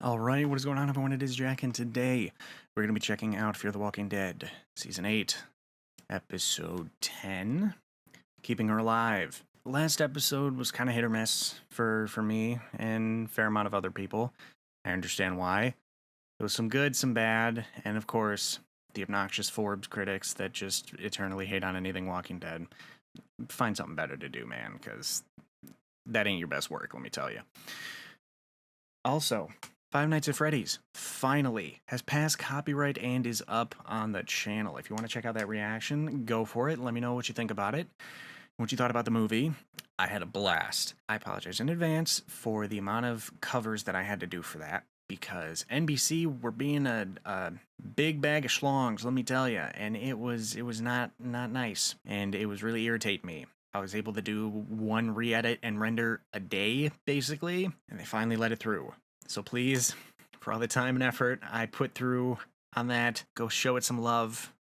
Alright, what is going on everyone? It is Jack, and today we're going to be checking out Fear the Walking Dead, Season 8, Episode 10, Keeping Her Alive. Last episode was kind of hit or miss for me and a fair amount of other people. I understand why. There was some good, some bad, and of course, the obnoxious Forbes critics that just eternally hate on anything Walking Dead. Find something better to do, man, because that ain't your best work, let me tell you. Also, Five Nights at Freddy's finally has passed copyright and is up on the channel. If you want to check out that reaction, go for it. Let me know what you think about it, what you thought about the movie. I had a blast. I apologize in advance for the amount of covers that I had to do for that, because NBC were being a big bag of schlongs, let me tell you, and it was not nice, and it was really irritating me. I was able to do one re-edit and render a day, basically, and they finally let it through. So please, for all the time and effort I put through on that, go show it some love.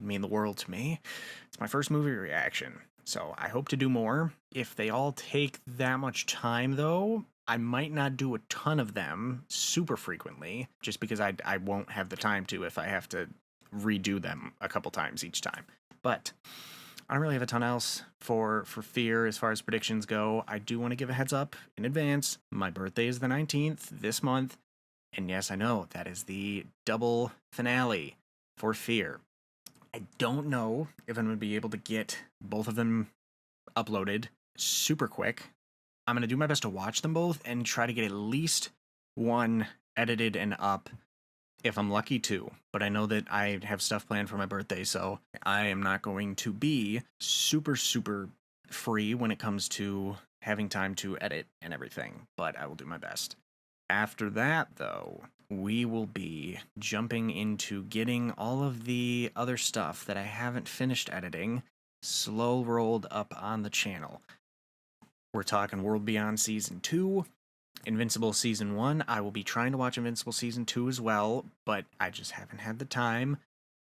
It mean the world to me. It's my first movie reaction, so I hope to do more. If they all take that much time, though, I might not do a ton of them super frequently, just because I won't have the time to if I have to redo them a couple times each time. But I don't really have a ton else for Fear as far as predictions go. I do want to give a heads up in advance. My birthday is the 19th this month. And yes, I know, that is the double finale for Fear. I don't know if I'm going to be able to get both of them uploaded super quick. I'm going to do my best to watch them both and try to get at least one edited and up if I'm lucky to, but I know that I have stuff planned for my birthday, so I am not going to be super free when it comes to having time to edit and everything, but I will do my best. After that, though, we will be jumping into getting all of the other stuff that I haven't finished editing slow rolled up on the channel. We're talking World Beyond Season 2, Invincible Season 1. I will be trying to watch Invincible Season 2 as well, but I just haven't had the time.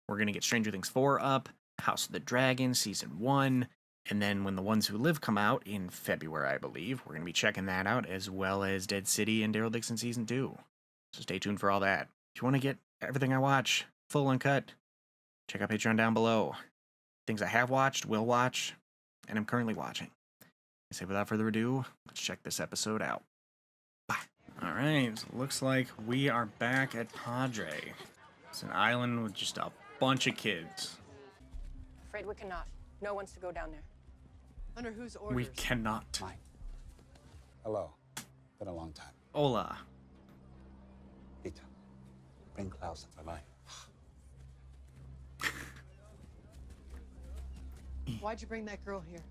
We're going to get Stranger Things 4 up, House of the Dragon Season 1, and then when The Ones Who Live come out in February, I believe, we're going to be checking that out, as well as Dead City and Daryl Dixon Season 2. So stay tuned for all that. If you want to get everything I watch, full uncut, check out Patreon down below. Things I have watched, will watch, and I'm currently watching. I say without further ado, let's check this episode out. Alright, looks like we are back at Padre. It's an island with just a bunch of kids. Afraid we cannot. No one's to go down there. Under whose orders? We cannot. Mine. Hello. Been a long time. Hola. Peter, bring Klaus into my life. Why'd you bring that girl here?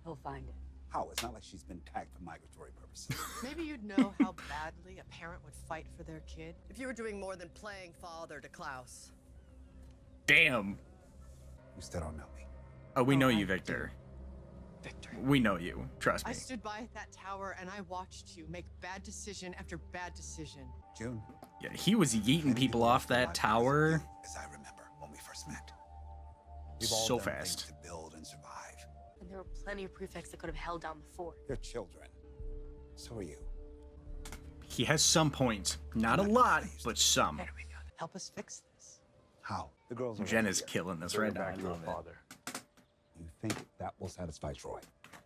He'll find it. How? It's not like she's been tagged for migratory purposes. Maybe you'd know how badly a parent would fight for their kid if you were doing more than playing father to Klaus. Damn. You still don't know me. Oh, we know I you, Victor. Victor. We know you. Trust me. I stood by that tower and I watched you make bad decision after bad decision. June. Yeah, he was yeeting people off that tower As I remember when we first met. so done fast. things to build and survive. And there were plenty of prefects that could have held down the fort. They're children. So are you. He has some points. Not a lot, but some. There we go. Help us fix this. How? The girls are Jen right is here. killing this Bring right her now. back to her father. You think that will satisfy Troy?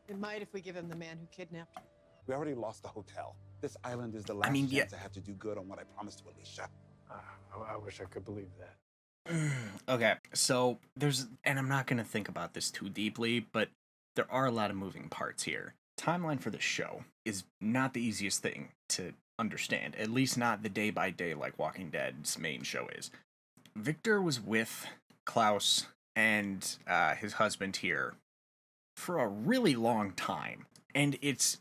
It might if we give him the man who kidnapped her. We already lost the hotel. This island is the last mean, chance yeah. I have to do good on what I promised to Alicia. I wish I could believe that. Okay, so there's, and I'm not going to think about this too deeply, but there are a lot of moving parts here. Timeline for the show is not the easiest thing to understand, at least not the day by day like Walking Dead's main show is. Victor was with Klaus and his husband here for a really long time, and it's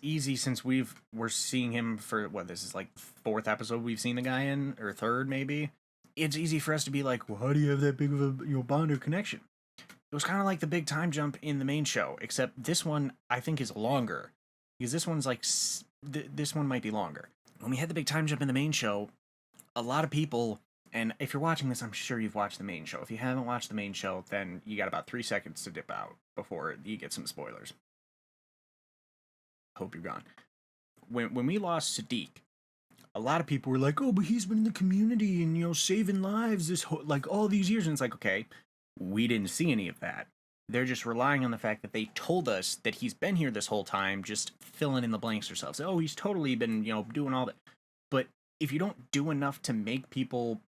easy since we're seeing him for what, this is like fourth episode we've seen the guy in, or third maybe. It's easy for us to be like, well, how do you have that big of a bond or connection? It was kind of like the big time jump in the main show, except this one I think is longer, because this one's like this one might be longer. When we had the big time jump in the main show, a lot of people, and if you're watching this, I'm sure you've watched the main show. If you haven't watched the main show, then you got about 3 seconds to dip out before you get some spoilers. Hope you're gone. When we lost Sadiq, a lot of people were like, oh, but he's been in the community and, you know, saving lives this whole, like, all these years. And it's like, okay, we didn't see any of that. They're just relying on the fact that they told us that he's been here this whole time, just filling in the blanks themselves. Oh, he's totally been, you know, doing all that. But if you don't do enough to make people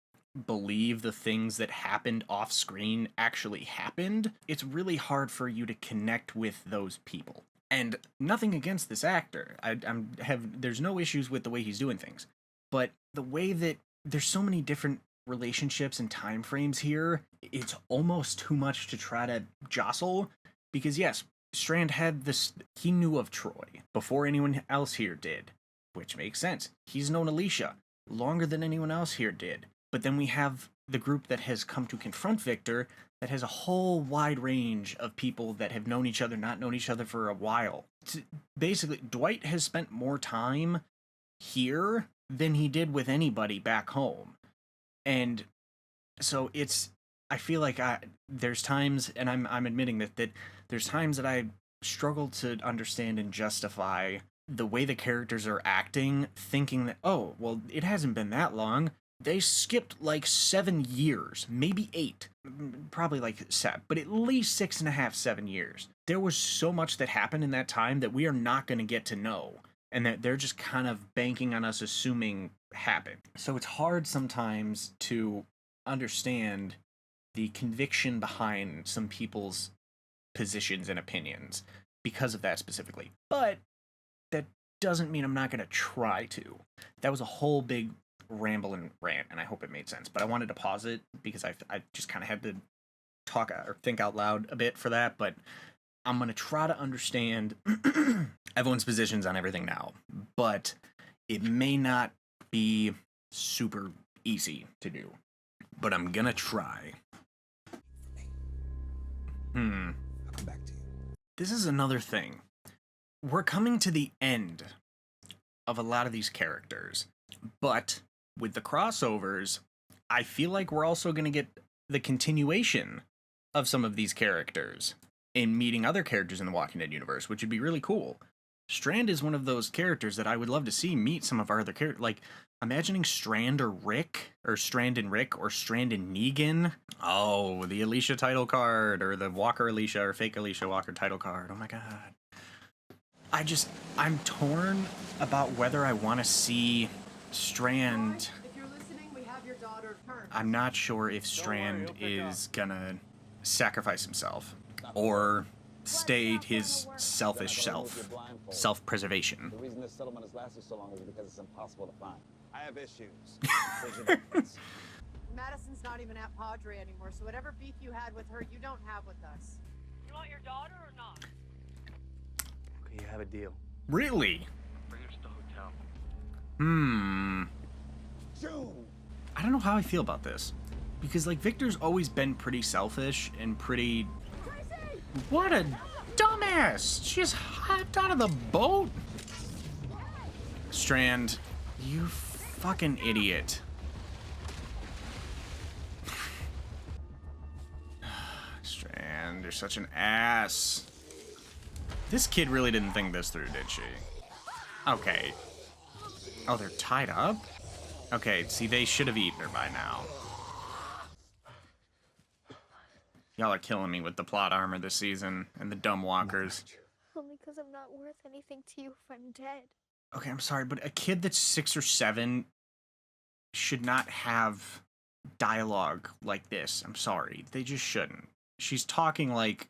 believe the things that happened off screen actually happened, it's really hard for you to connect with those people. And nothing against this actor. There's no issues with the way he's doing things. But the way that there's so many different relationships and time frames here, it's almost too much to try to jostle. Because yes, Strand had this, he knew of Troy before anyone else here did, which makes sense. He's known Alicia longer than anyone else here did. But then we have the group that has come to confront Victor that has a whole wide range of people that have known each other, not known each other for a while. Basically, Dwight has spent more time here than he did with anybody back home. And so I feel like there's times, and I'm admitting that there's times that I struggle to understand and justify the way the characters are acting, thinking that, oh, well, it hasn't been that long. They skipped like 7 years, maybe 8, probably like 7, but at least 6.5, 7 years. There was so much that happened in that time that we are not going to get to know, and that they're just kind of banking on us assuming happened. So it's hard sometimes to understand the conviction behind some people's positions and opinions because of that specifically. But that doesn't mean I'm not going to try to. That was a whole big ramble and rant, and I hope it made sense. But I wanted to pause it because I just kind of had to talk or think out loud a bit for that. But I'm going to try to understand everyone's positions on everything now. But it may not be super easy to do. But I'm going to try. I'll come back to you. This is another thing. We're coming to the end of a lot of these characters, but with the crossovers, I feel like we're also going to get the continuation of some of these characters in meeting other characters in the Walking Dead universe, which would be really cool. Strand is one of those characters that I would love to see meet some of our other characters. Like, imagining Strand or Rick, or Strand and Rick, or Strand and Negan. Oh, the Alicia title card, or the Walker Alicia, or fake Alicia Walker title card. Oh my god. I'm torn about whether I want to see Strand. If you're listening, we have your daughter turned. I'm not sure if Strand is gonna sacrifice himself or stay his selfish self-preservation. The reason this settlement has lasted so long is because it's impossible to find. I have issues. Madison's not even at Padre anymore, so whatever beef you had with her, you don't have with us. You want your daughter or not? Okay, you have a deal. Really? Bring her to the hotel. June! I don't know how I feel about this. Because, like, Victor's always been pretty selfish and pretty... What a dumbass! She just hopped out of the boat! Strand, you fucking idiot. Strand, you're such an ass. This kid really didn't think this through, did she? Okay. Oh, they're tied up? Okay, see, they should have eaten her by now. Y'all are killing me with the plot armor this season and the dumb walkers. Only because I'm not worth anything to you if I'm dead. Okay, I'm sorry, but a kid that's 6 or 7 should not have dialogue like this. I'm sorry. They just shouldn't. She's talking like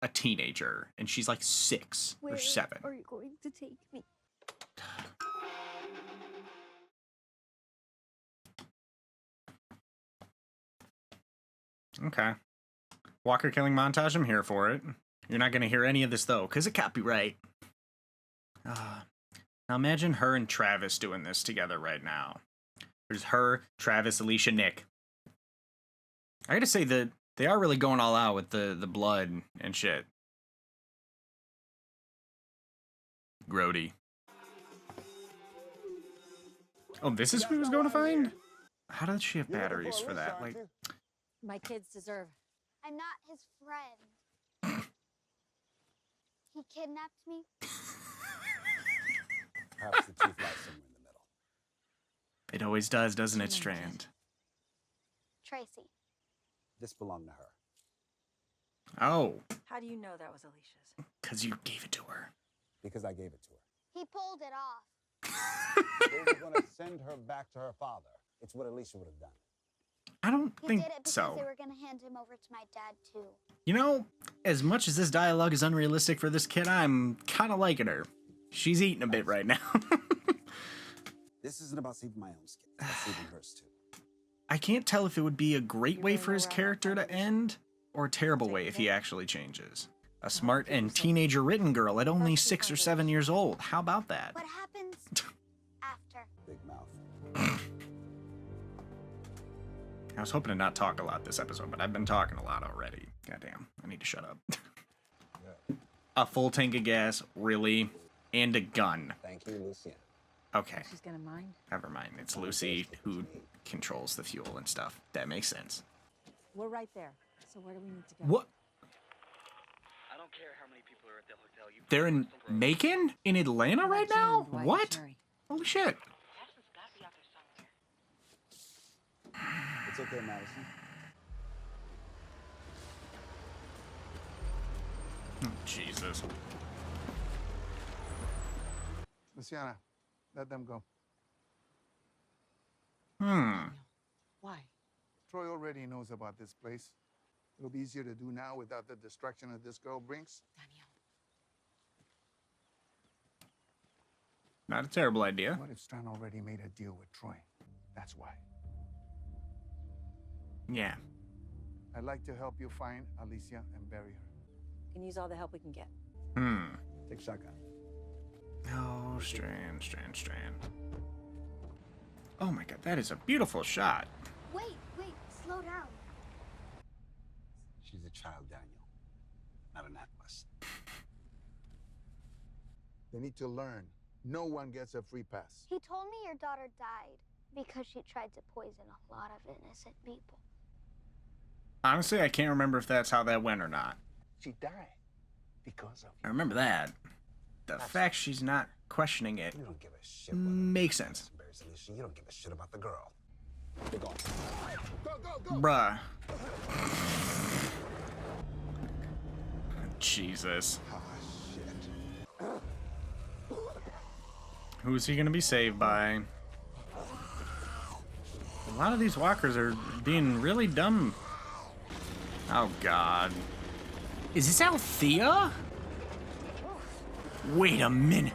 a teenager, and she's like 6 Where or 7. are you going to take me? Okay. Walker killing montage, I'm here for it. You're not going to hear any of this, though, because of copyright. Now imagine her and Travis doing this together right now. There's her, Travis, Alicia, Nick. I gotta say that they are really going all out with the blood and shit. Grody. Oh, this is who he was going to find? How does she have batteries for that? Like, My kids deserve. I'm not his friend. He kidnapped me. Perhaps the truth lies somewhere in the middle. always does, doesn't it, Strand? Tracy. This belonged to her. Oh, How do you know that was Alicia's? because you gave it to her. Because I gave it to her. He pulled it off. They were going to send her back to her father. It's what Alicia would have done. I don't He think did it because so. they were gonna hand him over to my dad too. You know, as much as this dialogue is unrealistic for this kid, I'm kind of liking her. She's eating a bit right now. This isn't about saving my own skin. It's about saving hers, too. I can't tell if it would be a great way for his character to end or a terrible way if he actually changes. A smart and teenager written girl at only 6 or 7 years old. How about that? What happens after? Big mouth. I was hoping to not talk a lot this episode, but I've been talking a lot already. Goddamn, I need to shut up. A full tank of gas, really? And a gun. Thank you, Lucia. Okay, She's gonna mind. never mind. It's Lucy who controls the fuel and stuff. That makes sense. We're right there. So where do we need to go? What? I don't care how many people are at the hotel. You They're in Macon? In Atlanta right now? Dwight, What? Sherry. Holy shit. It's okay, Madison. Oh, Jesus. Luciana, let them go. Why? Troy already knows about this place. It'll be easier to do now without the distraction that this girl brings. Daniel. Not a terrible idea. What if Strand already made a deal with Troy? That's why. Yeah. I'd like to help you find Alicia and bury her. Can use all the help we can get. Take shotgun. Oh, Strand. Oh my god, that is a beautiful shot. Wait, slow down. She's a child, Daniel. Not an atlas. They need to learn. No one gets a free pass. He told me your daughter died because she tried to poison a lot of innocent people. Honestly, I can't remember if that's how that went or not. She died because of I remember that. The fact she's not questioning it You don't give a shit. makes sense. Embarrass Alicia. You don't give a shit about the girl. They're gone. Go. Bruh. Jesus. Ah, shit. Who's he gonna be saved by? A lot of these walkers are being really dumb. Oh god. Is this Althea? Wait a minute.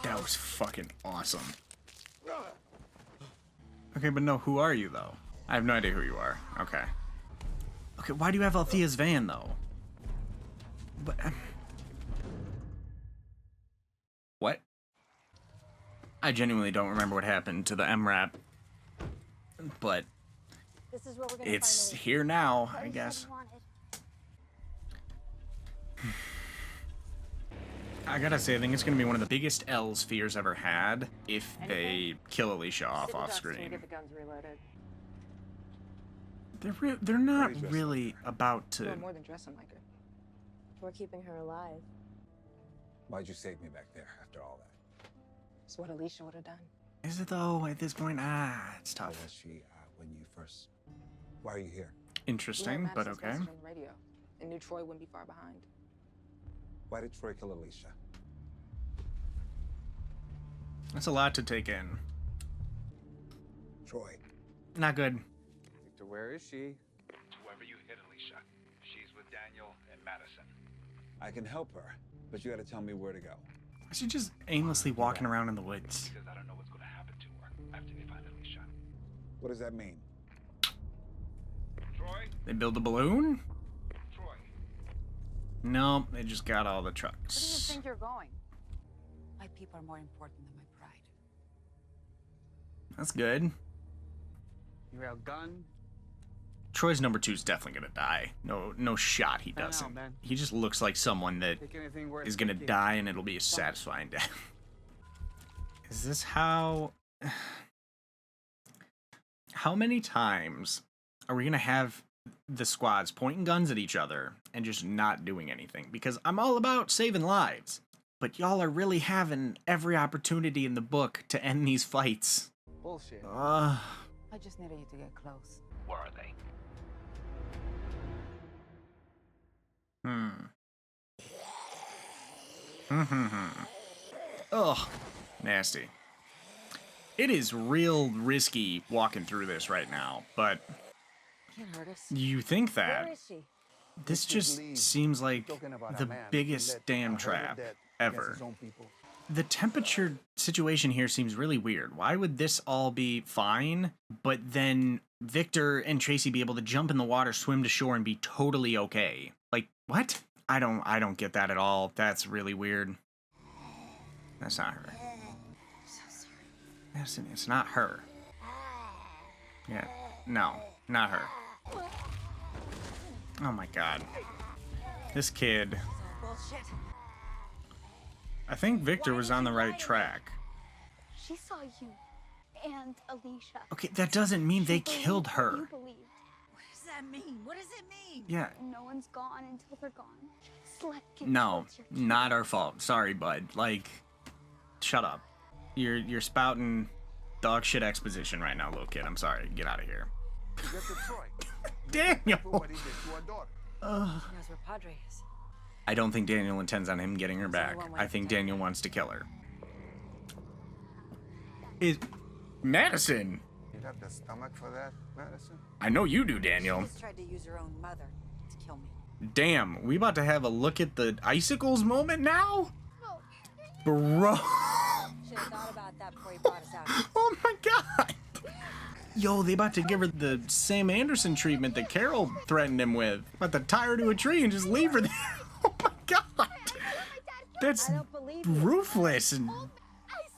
That was fucking awesome. Okay, but no, who are you though? I have no idea who you are. Okay. Okay, why do you have Althea's van though? But what? I genuinely don't remember what happened to the MRAP, but This is where we're gonna it's find here now, Alicia. I guess. I gotta say, I think it's gonna be one of the biggest L's Fear's ever had if they kill Alicia off screen. Get the guns reloaded. They're not really about We're to. more than dressing like her. We're keeping her alive. Why'd you save me back there after all that? It's what Alicia would have done. Is it though? At this point, it's How tough. was she when you first... Why are you here? Interesting, We heard but Madison's okay. message on the radio, and knew Troy wouldn't be far behind. Why did Troy kill Alicia? That's a lot to take in. Troy. Not good. Victor, where is she? Whoever you hit, Alicia, she's with Daniel and Madison. I can help her, but you gotta tell me where to go. Is she just aimlessly walking around in the woods? Because I don't know what's going to happen to her after they find Alicia. What does that mean? Troy? They build a balloon? Troy. No, they just got all the Where do you trucks. think you're going? My people are more important than my pride. That's good. You have a gun? Troy's number 2 is definitely gonna die. No shot he Fan out, doesn't. man. He just looks like someone that Take anything worth is gonna taking. die and it'll be a satisfying death. Is this how... How many times are we gonna have the squads pointing guns at each other and just not doing anything, because I'm all about saving lives. But y'all are really having every opportunity in the book to end these fights. Bullshit. I just needed you to get close. Where are they? Ugh, nasty. It is real risky walking through this right now, but Can't hurt us. you think that. Where is she? This just seems like the biggest damn trap ever. The temperature situation here seems really weird. Why would this all be fine, but then Victor and Tracy be able to jump in the water, swim to shore, and be totally okay? Like, what? I don't get that at all. That's really weird. That's not her. Madison, it's not her. Yeah, no, not her. Oh my god. This kid. Bullshit. I think Victor was on the right track. She saw you and Alicia. Okay, that doesn't mean they She believed killed what her. you believed. What does that mean? What does it mean? Yeah, No one's gone until they're gone. Select kids no, towards your kids. not our fault. Sorry, bud. Like, shut up. You're spouting dog shit exposition right now, little kid. I'm sorry. Get out of here. Get to Troy. Daniel! What he did to our daughter. She knows where Padre is. I don't think Daniel intends on him getting her back. I think Daniel wants to kill her. Is Madison? You have the stomach for that, Madison? I know you do, Daniel. She's tried to use her own mother to kill me. Damn, we about to have a look at the icicles moment now? Bro. Should have thought about that before you brought us out. Oh my god. Yo, they about to give her the Sam Anderson treatment that Carol threatened him with. About to tie her to a tree and just leave her there. Oh my god. That's I don't believe you. ruthless. And I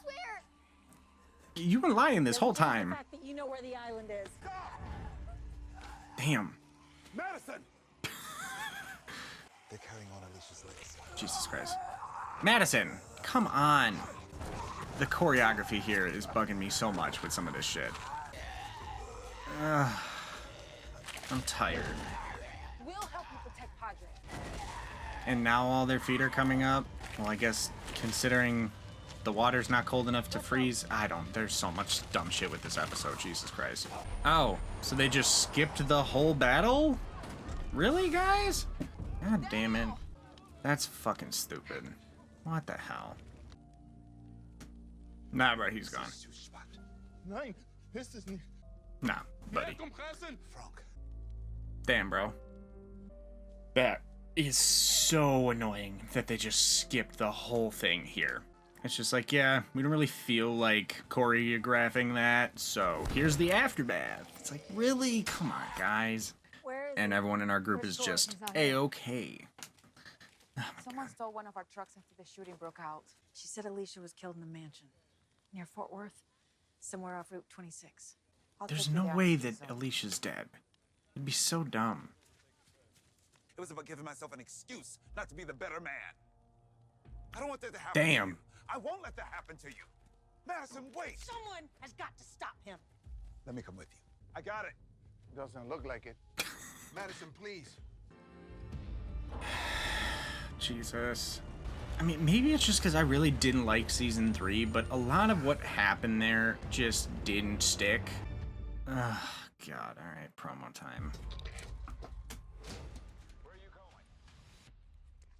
swear. you've been lying this whole The time. fact that you know where the island is. Damn. Madison! They're carrying on Alicia's legs. Jesus Christ. Madison, come on. The choreography here is bugging me so much with some of this shit. I'm tired. We'll help you protect Padre. And now all their feet are coming up. Well, I guess considering the water's not cold enough to freeze, there's so much dumb shit with this episode, Jesus Christ. Oh, so they just skipped the whole battle? Really, guys? God damn it. That's fucking stupid. What the hell? Nah, bro, he's gone. Nein, ist es nicht. Nah, buddy. Frank. Damn, bro. That is so annoying that they just skipped the whole thing here. It's just like, yeah, we don't really feel like choreographing that, so here's the aftermath. It's like, really? Come on, guys. Where is And it? everyone in our group is just A-okay. Someone stole one of our trucks after the shooting broke out. She said Alicia was killed in the mansion near Fort Worth, somewhere off Route 26. I'll There's take you no there way after that this, so- Alicia's dead. It'd be so dumb. It was about giving myself an excuse not to be the better man. I don't want that to happen to Damn. you. I won't let that happen to you. Madison, wait. Someone has got to stop him. Let me come with you. I got it. Doesn't look like it. Madison, please. Jesus. I mean, maybe it's just because I really didn't like season 3, but a lot of what happened there just didn't stick. Ugh, God. All right, promo time. Where are you going?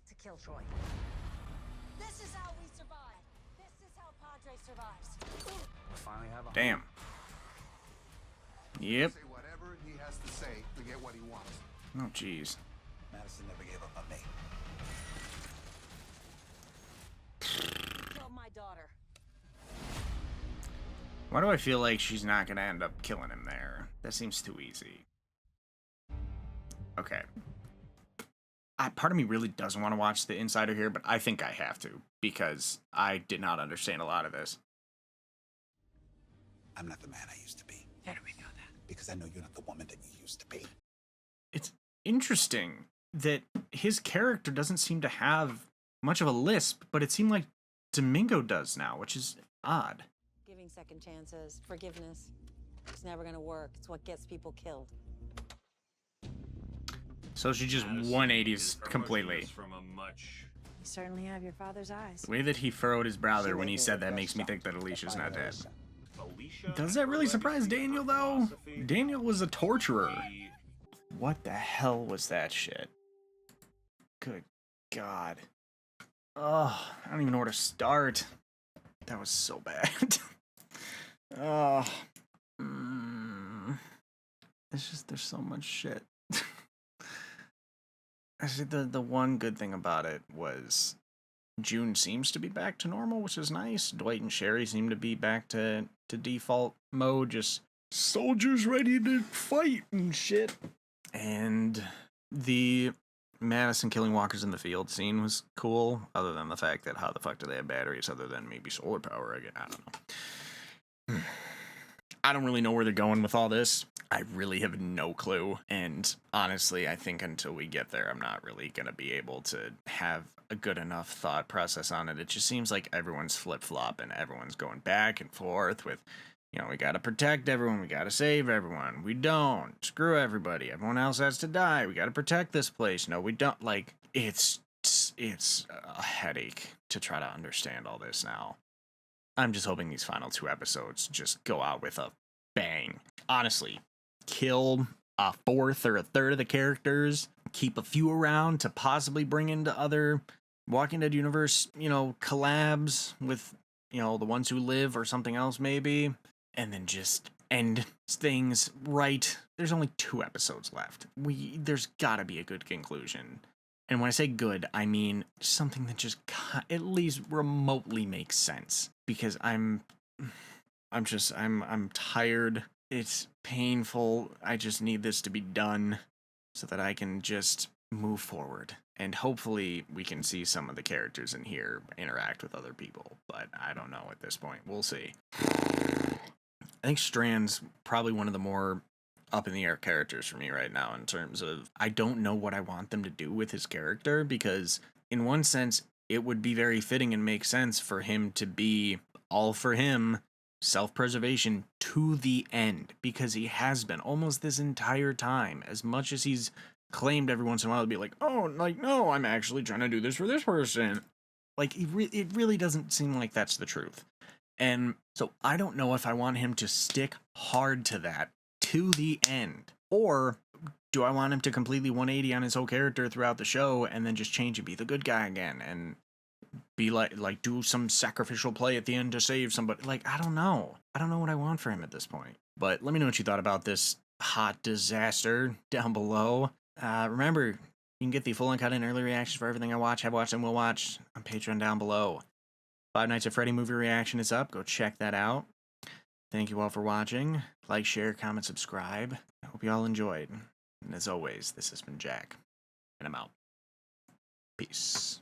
To kill Troy. This is how we survive. This is how Padre survives. We finally have a Damn. Yep. Say whatever he has to say to get what he wants. Oh, jeez. Madison never gave up on me. Kill my daughter. Why do I feel like she's not gonna end up killing him there? That seems too easy. Okay. Part of me really doesn't want to watch The Insider here, but I think I have to, because I did not understand a lot of this. I'm not the man I used to be. How do we know that? Because I know you're not the woman that you used to be. It's interesting that his character doesn't seem to have much of a lisp, but it seemed like Domingo does now, which is odd. Giving second chances, forgiveness. It's never gonna work. It's what gets people killed. So she just Madison 180s is approaching completely. this from a much You certainly have your father's eyes. The way that he furrowed his brow there when he said that makes me think that Alicia's not dead. Alicia. Does that really surprise Daniel, though? Daniel was a torturer. What the hell was that shit? Good God. Oh, I don't even know where to start. That was so bad. Oh. It's just, there's so much shit. Actually, the one good thing about it was June seems to be back to normal, which is nice. Dwight and Sherry seem to be back to default mode, just soldiers ready to fight and shit. And the Madison killing walkers in the field scene was cool, other than the fact that how the fuck do they have batteries other than maybe solar power again? I don't know. I don't really know where they're going with all this. I really have no clue. And honestly, I think until we get there, I'm not really going to be able to have a good enough thought process on it. It just seems like everyone's flip-flopping. Everyone's going back and forth with, you know, we got to protect everyone. We got to save everyone. We don't. Screw everybody. Everyone else has to die. We got to protect this place. No, we don't. Like, it's a headache to try to understand all this now. I'm just hoping these final 2 episodes just go out with a bang. Honestly, kill a fourth or a third of the characters, keep a few around to possibly bring into other Walking Dead universe, you know, collabs with, you know, the ones who live or something else maybe, and then just end things right. There's only 2 episodes left. There's gotta be a good conclusion. And when I say good, I mean something that just at least remotely makes sense. Because I'm tired. It's painful. I just need this to be done so that I can just move forward. And hopefully we can see some of the characters in here interact with other people. But I don't know at this point. We'll see. I think Strand's probably one of the more up in the air characters for me right now in terms of I don't know what I want them to do with his character, because in one sense it would be very fitting and make sense for him to be all for him, self-preservation to the end, because he has been almost this entire time. As much as he's claimed every once in a while to be like, oh, like, no, I'm actually trying to do this for this person. Like, it really doesn't seem like that's the truth. And so I don't know if I want him to stick hard to that to the end, or do I want him to completely 180 on his whole character throughout the show and then just change and be the good guy again and be like do some sacrificial play at the end to save somebody? Like, I don't know what I want for him at this point. But let me know what you thought about this hot disaster down below. Remember, you can get the full uncut and early reactions for everything I watch, have watched, and will watch on Patreon down below. Five Nights at Freddy movie reaction is up. Go check that out. Thank you all for watching. Like, share, comment, subscribe. I hope you all enjoyed. And as always, this has been Jack, and I'm out. Peace.